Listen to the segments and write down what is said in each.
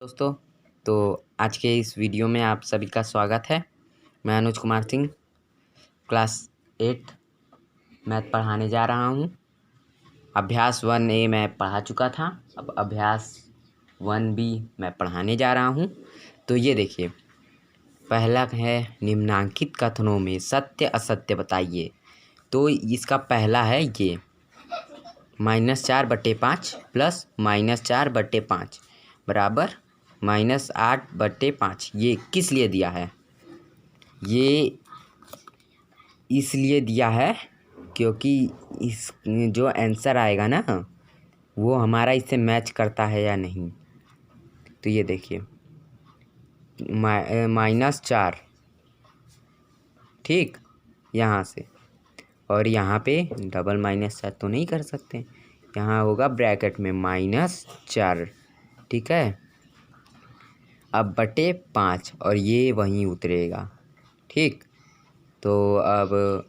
दोस्तों, तो आज के इस वीडियो में आप सभी का स्वागत है। मैं अनुज कुमार सिंह क्लास 8 मैथ पढ़ाने जा रहा हूँ। अभ्यास 1A मैं पढ़ा चुका था, अब अभ्यास 1B मैं पढ़ाने जा रहा हूँ। तो ये देखिए, पहला है निम्नांकित कथनों में सत्य असत्य बताइए। तो इसका पहला है ये -4/5 प्लस -4/5 बराबर -8/5। ये किस लिए दिया है? ये इसलिए दिया है क्योंकि इस जो आंसर आएगा ना वो हमारा इससे मैच करता है या नहीं। तो ये देखिए -4, ठीक, यहाँ से, और यहाँ पे डबल -4 तो नहीं कर सकते, यहाँ होगा ब्रैकेट में -4, ठीक है। अब बटे 5 और ये वहीं उतरेगा, ठीक। तो अब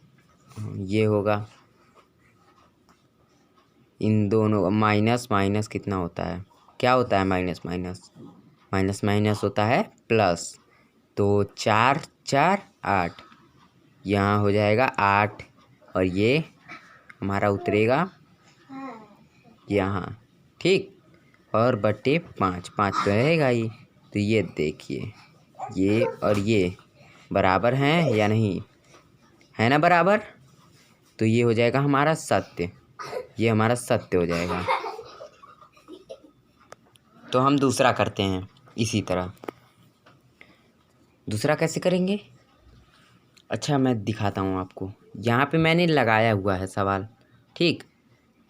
ये होगा, इन दोनों माइनस माइनस कितना होता है, क्या होता है माइनस माइनस, माइनस माइनस होता है प्लस। तो 4 4 8, यहाँ हो जाएगा 8 और ये हमारा उतरेगा यहाँ, ठीक। और बटे 5 5 तो रहेगा ही। तो ये देखिए, ये और ये बराबर हैं या नहीं, है ना बराबर। तो ये हो जाएगा हमारा सत्य, ये हमारा सत्य हो जाएगा। तो हम दूसरा करते हैं इसी तरह। दूसरा कैसे करेंगे, अच्छा मैं दिखाता हूँ आपको। यहाँ पे मैंने लगाया हुआ है सवाल, ठीक।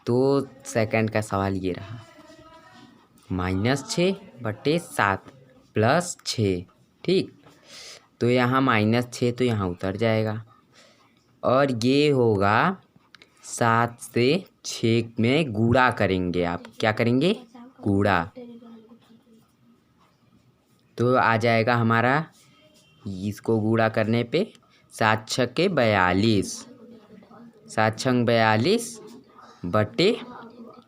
तो सेकंड का सवाल ये रहा, -6/7 प्लस 6, ठीक। तो यहाँ -6 तो यहाँ उतर जाएगा और ये होगा 7 से 6 में गुणा करेंगे। आप क्या करेंगे, गुणा। तो आ जाएगा हमारा, इसको गुणा करने पे 7 छक्के 42, 7 छंग 42 बटे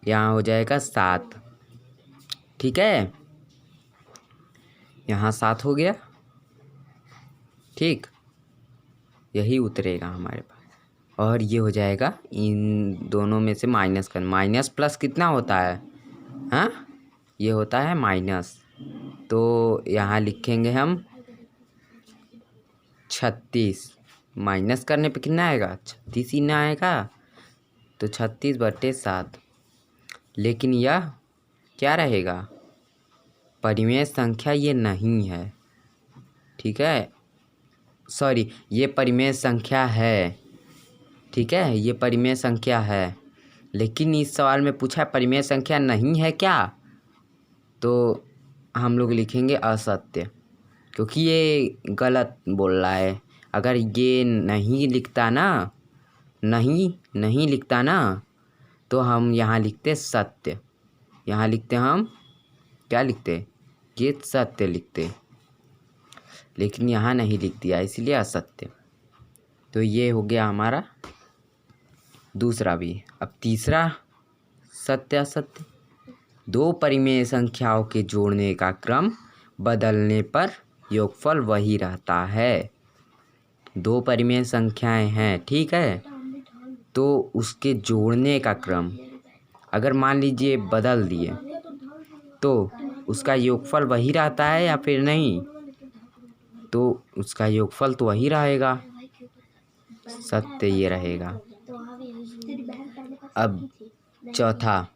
यहाँ हो जाएगा 7, ठीक है। यहाँ 7 हो गया, ठीक, यही उतरेगा हमारे पास। और ये हो जाएगा, इन दोनों में से माइनस कर, माइनस प्लस कितना होता है, हाँ ये होता है माइनस। तो यहाँ लिखेंगे हम 36, माइनस करने पे कितना आएगा, 36 ही ना आएगा। तो 36/7, लेकिन यह क्या रहेगा, परिमेय संख्या ये नहीं है, ठीक है। सॉरी, ये परिमेय संख्या है, ठीक है, ये परिमेय संख्या है। लेकिन इस सवाल में पूछा परिमेय संख्या नहीं है क्या, तो हम लोग लिखेंगे असत्य, क्योंकि ये गलत बोल रहा है। अगर ये नहीं लिखता ना, नहीं लिखता ना, तो हम यहाँ लिखते सत्य, यहाँ लिखते हम क्या लिखते, ये सत्य लिखते, लेकिन यहाँ नहीं लिख दिया इसलिए असत्य। तो ये हो गया हमारा दूसरा भी। अब तीसरा, सत्य असत्य। दो परिमेय संख्याओं के जोड़ने का क्रम बदलने पर योगफल वही रहता है। दो परिमेय संख्याएं हैं, ठीक है, तो उसके जोड़ने का क्रम अगर मान लीजिए बदल दिए तो उसका योगफल वही रहता है या फिर नहीं, तो उसका योगफल तो वही रहेगा, सत्य ये रहेगा। अब चौथा,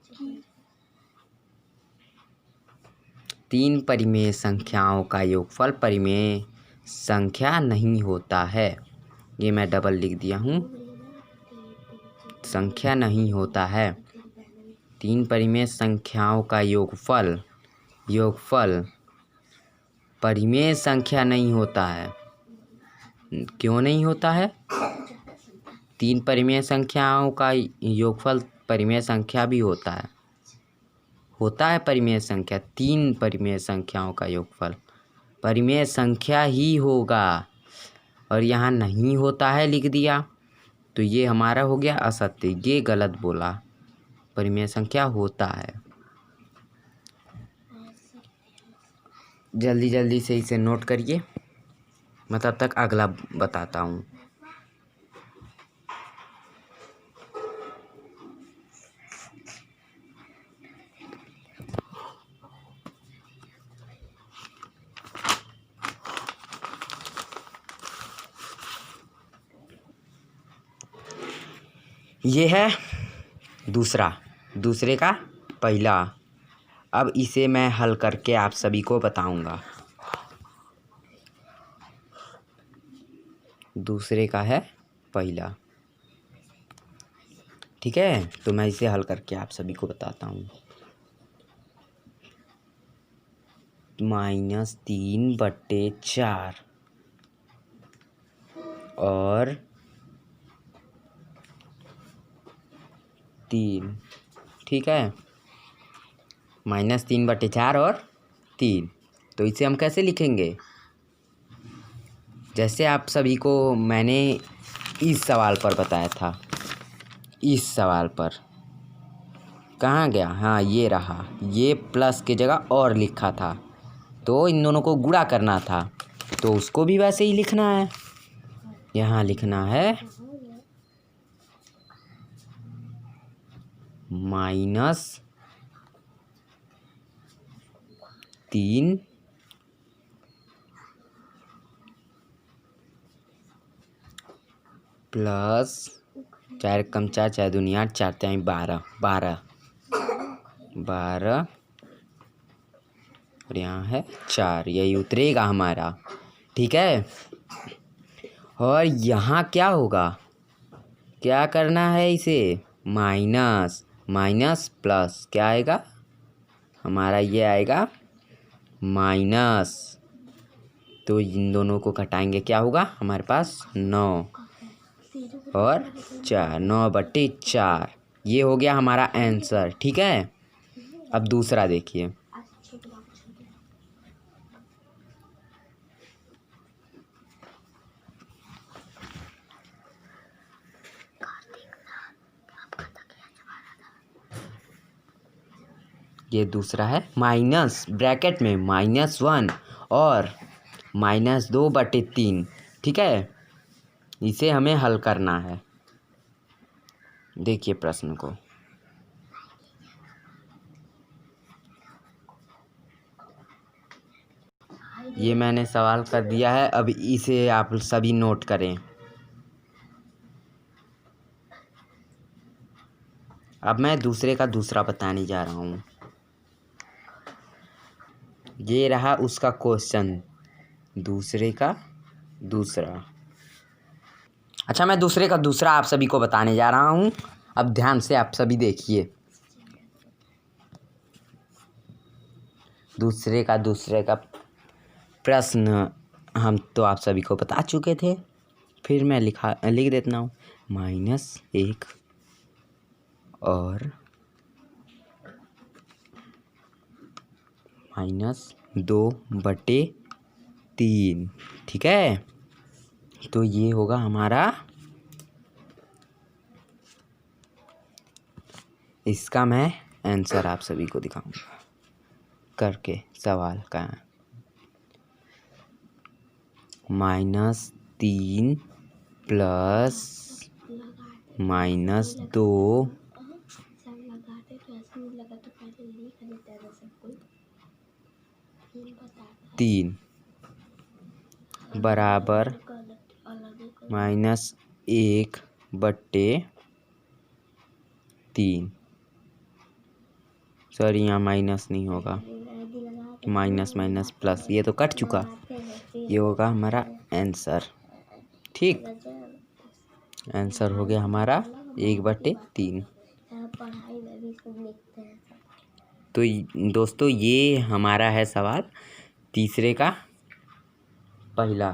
तीन परिमेय संख्याओं का योगफल परिमेय संख्या नहीं होता है। ये मैं डबल लिख दिया हूँ, संख्या नहीं होता है। तीन परिमेय संख्याओं का योगफल परिमेय संख्या नहीं होता है। क्यों नहीं होता है? तीन परिमेय संख्याओं का योगफल परिमेय संख्या भी होता है परिमेय संख्या। तीन परिमेय संख्याओं का योगफल परिमेय संख्या ही होगा, और यहाँ नहीं होता है लिख दिया, तो ये हमारा हो गया असत्य, ये गलत बोला, परिमेय संख्या होता है। जल्दी जल्दी से इसे नोट करिए, मैं तब तक अगला बताता हूँ। ये है दूसरे का पहला। अब इसे मैं हल करके आप सभी को बताऊंगा। दूसरे का है पहला, ठीक है। तो मैं इसे हल करके आप सभी को बताता हूँ। -3/4 और 3, ठीक है। -3/4 और 3। तो इसे हम कैसे लिखेंगे? जैसे आप सभी को मैंने इस सवाल पर बताया था, इस सवाल पर कहाँ गया? हाँ, ये रहा। ये प्लस की जगह और लिखा था, तो इन दोनों को गुणा करना था, तो उसको भी वैसे ही लिखना है। यहाँ लिखना है -3 प्लस 4 कम 4 4 दूनी 8 4 3 12 और यहाँ है 4। यही उतरेगा हमारा, ठीक है। और यहाँ क्या होगा? क्या करना है इसे? माइनस प्लस क्या आएगा हमारा? ये आएगा माइनस। तो इन दोनों को घटाएंगे, क्या होगा हमारे पास? 9 और 4, 9/4। ये हो गया हमारा आंसर, ठीक है। अब दूसरा देखिए। ये दूसरा है माइनस ब्रैकेट में -1 और -2/3, ठीक है। इसे हमें हल करना है। देखिए प्रश्न को। ये मैंने सवाल कर दिया है, अब इसे आप सभी नोट करें। अब मैं दूसरे का दूसरा बताने जा रहा हूँ। ये रहा उसका क्वेश्चन, दूसरे का दूसरा। अच्छा, मैं दूसरे का दूसरा आप सभी को बताने जा रहा हूँ। अब ध्यान से आप सभी देखिए। दूसरे का प्रश्न हम तो आप सभी को बता चुके थे, फिर मैं लिख देता हूँ। -1 और -2/3, ठीक है। तो ये होगा हमारा, इसका मैं आंसर आप सभी को दिखाऊंगा करके सवाल का। -3 प्लस -2 3 बराबर -1/3। सॉरी, यहाँ माइनस नहीं होगा, माइनस प्लस, ये तो कट चुका। ये होगा हमारा आंसर, ठीक। आंसर हो गया हमारा 1/3। तो दोस्तों, ये हमारा है सवाल तीसरे का पहला,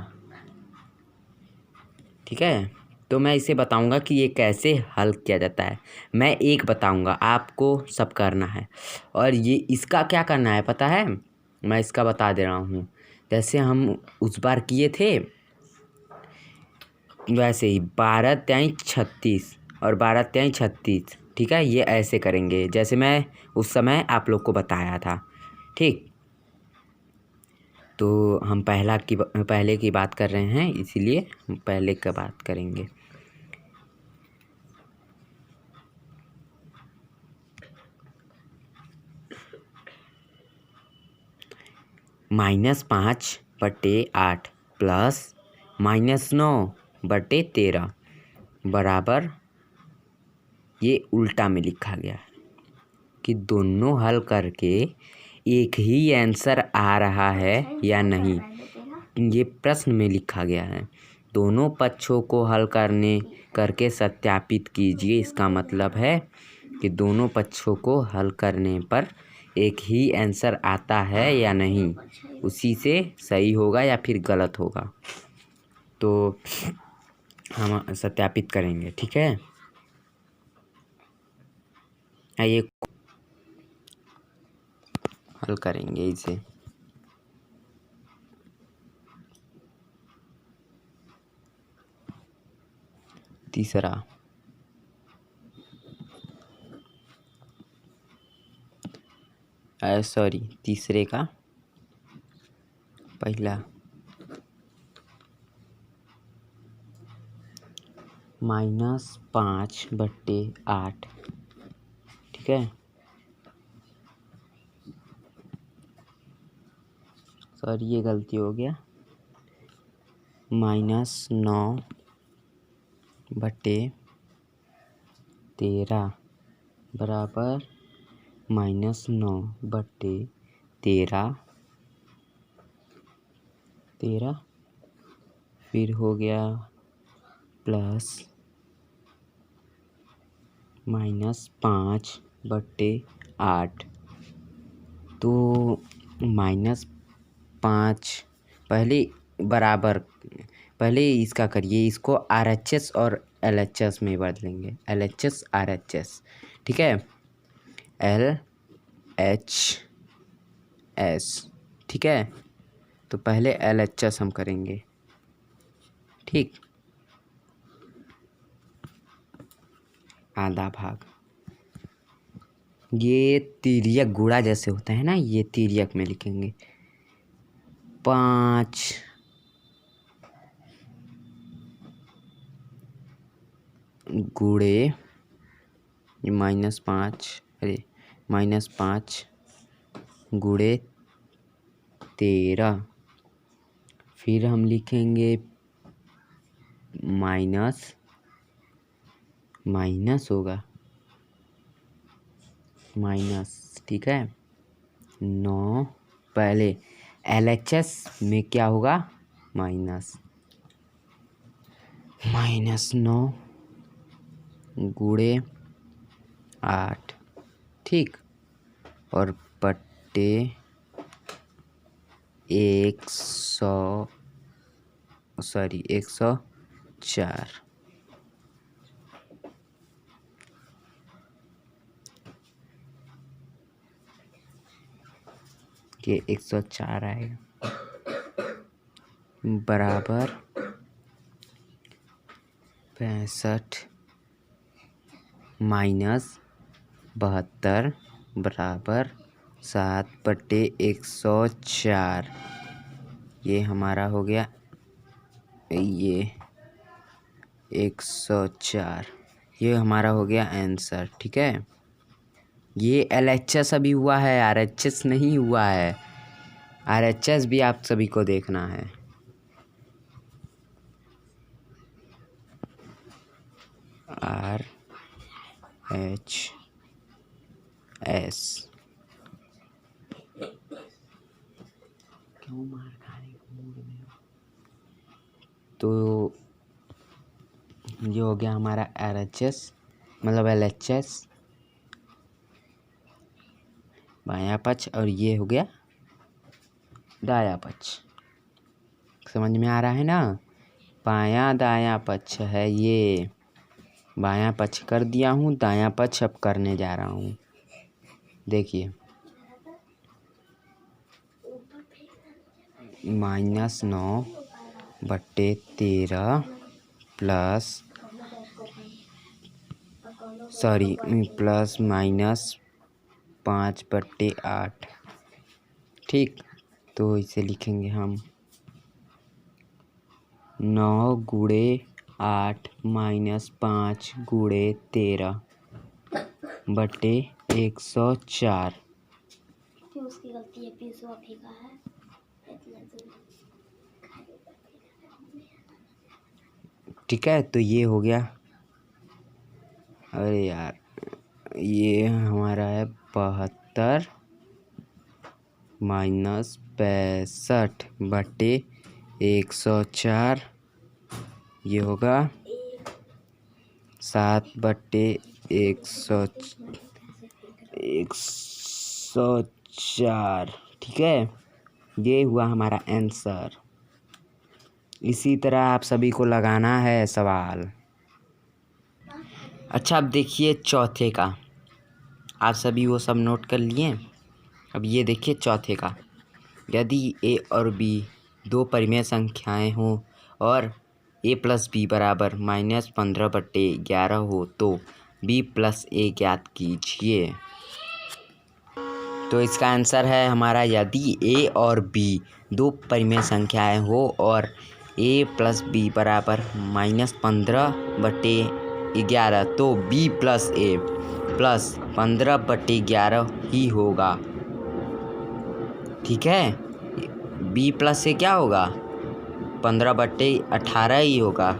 ठीक है। तो मैं इसे बताऊंगा कि ये कैसे हल किया जाता है। मैं एक बताऊंगा, आपको सब करना है। और ये इसका क्या करना है पता है? मैं इसका बता दे रहा हूँ। जैसे हम उस बार किए थे वैसे ही 12×36 और 12×36, ठीक है। ये ऐसे करेंगे जैसे मैं उस समय आप लोग को बताया था, ठीक। तो हम पहले की बात कर रहे हैं, इसीलिए हम पहले का बात करेंगे। -5/8 प्लस -9/13 बराबर, ये उल्टा में लिखा गया है कि दोनों हल करके एक ही आंसर आ रहा है या नहीं। ये प्रश्न में लिखा गया है। दोनों पक्षों को हल करके सत्यापित कीजिए। इसका मतलब है कि दोनों पक्षों को हल करने पर एक ही आंसर आता है या नहीं, उसी से सही होगा या फिर गलत होगा। तो हम सत्यापित करेंगे, ठीक है। आइए हल करेंगे इसे। तीसरा, तीसरे का पहला -5/8, ठीक है। सॉरी, ये गलती हो गया। -9/13 बराबर -9/13, फिर हो गया प्लस -5/8। तो -5 पहले इसका करिए, इसको RHS और LHS में बदलेंगे। LHS RHS, ठीक है। LHS, ठीक है। तो पहले LHS हम करेंगे, ठीक। आधा भाग, ये तिर्यक गुणा जैसे होता है ना, ये तिर्यक में लिखेंगे। 5 गुणे -5 गुणे 13, फिर हम लिखेंगे माइनस होगा, ठीक है। 9, पहले LHS में क्या होगा, -9 गुणे 8, ठीक। और बट्टे 104, ये 104 आएगा, बराबर 65 -72 बराबर 7/104। ये हमारा हो गया, ये 104, ये हमारा हो गया आंसर, ठीक है। ये LHS अभी हुआ है, RHS नहीं हुआ है। RHS भी आप सभी को देखना है। RHS, क्यों मार खाने को मूड में हो? तो ये हो गया हमारा RHS, मतलब LHS बायां पक्ष, और ये हो गया दायां पक्ष। समझ में आ रहा है ना। बायां दायां पक्ष है ये, बायां पक्ष कर दिया हूँ, दायां पक्ष अब करने जा रहा हूँ। देखिए, -9/13 प्लस -5/8, ठीक। तो इसे लिखेंगे हम 9 गुणे 8 माइनस 5 गुणे 13 बटे 104। उसकी गलती है, पीसवा फेंका है। ठीक है, तो ये हो गया। अरे यार, ये हमारा है 72 माइनस 65 बटे 104। ये होगा 7 बटे 104। ठीक है, ये हुआ हमारा आंसर। इसी तरह आप सभी को लगाना है सवाल। अच्छा, अब देखिए चौथे का। आप सभी वो सब नोट कर लिए। अब ये देखिए चौथे का। यदि a और b दो परिमेय संख्याएं हों और a प्लस बी बराबर -15/11 हो तो b प्लस a ज्ञात कीजिए। तो इसका आंसर है हमारा, यदि a और b दो परिमेय संख्याएं हो और a प्लस बी बराबर -15/11 तो b प्लस a प्लस 15/11 ही होगा। ठीक है, b प्लस से क्या होगा, 15/18 ही होगा।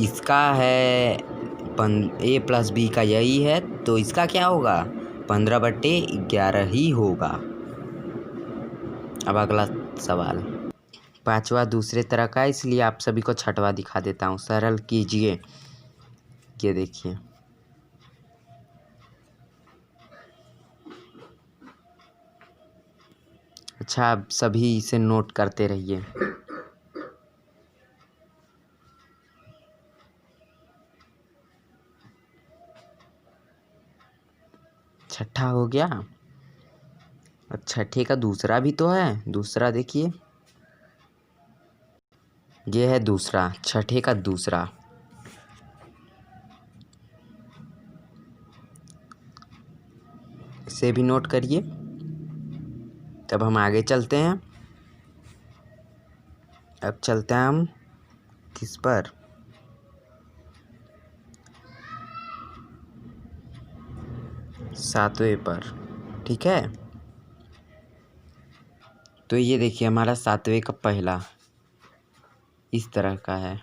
इसका है a प्लस बी का यही है, तो इसका क्या होगा, 15/11 ही होगा। अब अगला सवाल, पांचवा दूसरे तरह का, इसलिए आप सभी को छठवा दिखा देता हूँ। सरल कीजिए। ये देखिए, अच्छा, आप सभी इसे नोट करते रहिए। छठा हो गया। अब छठे का दूसरा भी तो है। दूसरा देखिए, ये है दूसरा, छठे का दूसरा। इसे भी नोट करिए। तब हम आगे चलते हैं। अब चलते हैं हम किस पर, सातवें पर। ठीक है, तो ये देखिए हमारा सातवें का पहला इस तरह का है।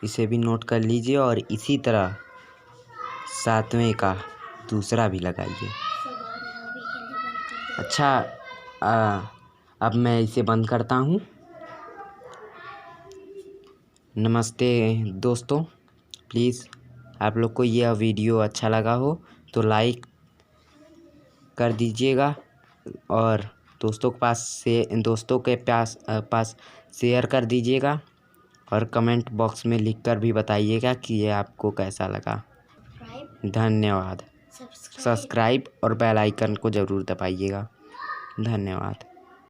इसे भी नोट कर लीजिए और इसी तरह सातवें का दूसरा भी लगाइए। अच्छा, अब मैं इसे बंद करता हूँ। नमस्ते दोस्तों, प्लीज़ आप लोग को यह वीडियो अच्छा लगा हो तो लाइक कर दीजिएगा और दोस्तों के पास शेयर कर दीजिएगा और कमेंट बॉक्स में लिखकर भी बताइएगा कि ये आपको कैसा लगा। धन्यवाद। सब्सक्राइब और बेल आइकन को ज़रूर दबाइएगा। धन्यवाद।